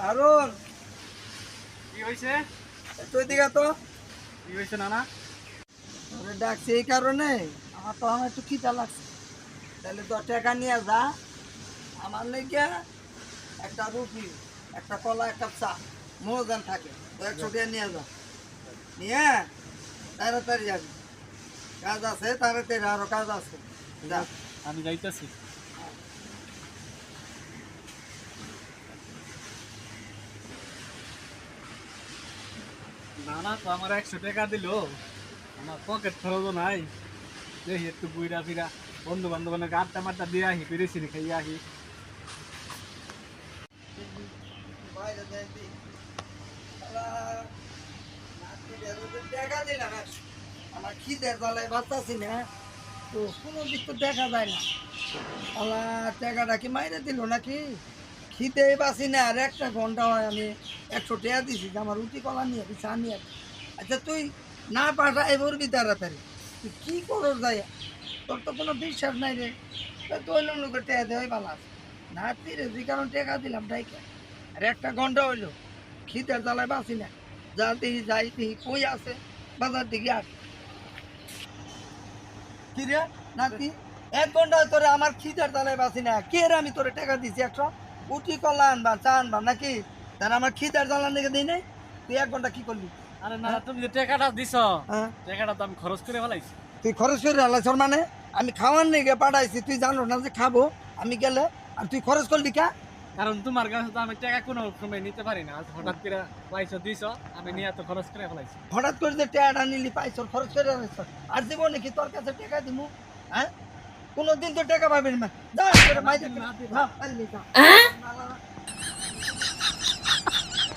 হারুন কি হয়েছে? তুই দিঘা তো কি হয়েছে নানা? তোরে ডাকছি এই কারণে আমার তো আমার একটু খিদা লাগছে। তাহলে 10 টাকা নিয়ে যা, আমার লেগে একটা রুটি, একটা কলা, একটা চা মোজান থাকে তো 100 টাকা নিয়ে যা, নিয়ে তাড়াতাড়ি যাবি। কাজ আছে তাড়াতাড়ি, আরো কাজ আছে। যা। আমি যাইতেছি। নানা তো আমার 100 টাকা দিল, আমার পকেট খরচও নাই। দেখি একটু বুইরা ফিরা বন্ধু বান্ধবের আড্ডা মাড্ডা দিয়ে আহি, পেরেছি খাইয়ে আহি। বাইরে যাইবি। শালা, নাতিদের ওদের টাকা দিলাম 100। আমার খিদের জ্বালায় বাঁচতাছি না, তো কোনো দিক তো দেখা যায় না। আল্লাহ, টাকাটা কি মাইরে দিল নাকি? খিদে বাঁচি না, আর 1 ঘন্টা হয় আমি 100 টাকা দিছি যে আমার রুটি কলা নিয়ে চা নিয়ে। আচ্ছা তুই না পাঠাই বলবি তাড়াতাড়ি, তুই কি করো যাই, তোর তো কোনো বিশ্বাস নাই রে। তো ওই লোক টাকা দেওয়াই ভালো আছে না, তুই রে যে কারণ টাকা দিলাম ডাইকা, আর 1 ঘন্টা হইলো খিদের জ্বালায় বাঁচি না। যা দেখি যাই দেখি কই আছে, বাজার দিকে আস। কি রে নাতি, 1 ঘন্টা তোরে আমার খিদের জ্বালায় বাঁচি না, কে রে আমি তোরে টাকা দিছি 100 উঠি কলা আনবা চা আনবা নাকি? তার আমার খিদের জ্বালান দেখে দিই নাই, তুই 1 ঘন্টা কি করলি? আরে নানা, তুমি যে টাকাটা দিছ, হ্যাঁ, টাকাটা তো আমি খরচ করে ফেলাইছি। তুই খরচ করে আলাইছর মানে? আমি খাওয়ার নিয়ে পাঠাইছি, তুই জানো না যে খাবো আমি গেলে, আর তুই খরচ করলি কা? কারণ তোমার কাছে তো আমি টাকা কোনো সময় নিতে পারি না। আজ হঠাৎ করে পয়সা দিছ, আমি নিয়ে তো খরচ করে ফেলাইছি। হঠাৎ করে যে টাকাটা নিলি পাইছর, খরচ করে আলাইছর, আর জীবনে কি তোর কাছে টাকা দিমু? হ্যাঁ, কোনোদিন তো টাকা পাবি না। যা করে মাইরে না, যা, পারলি যা।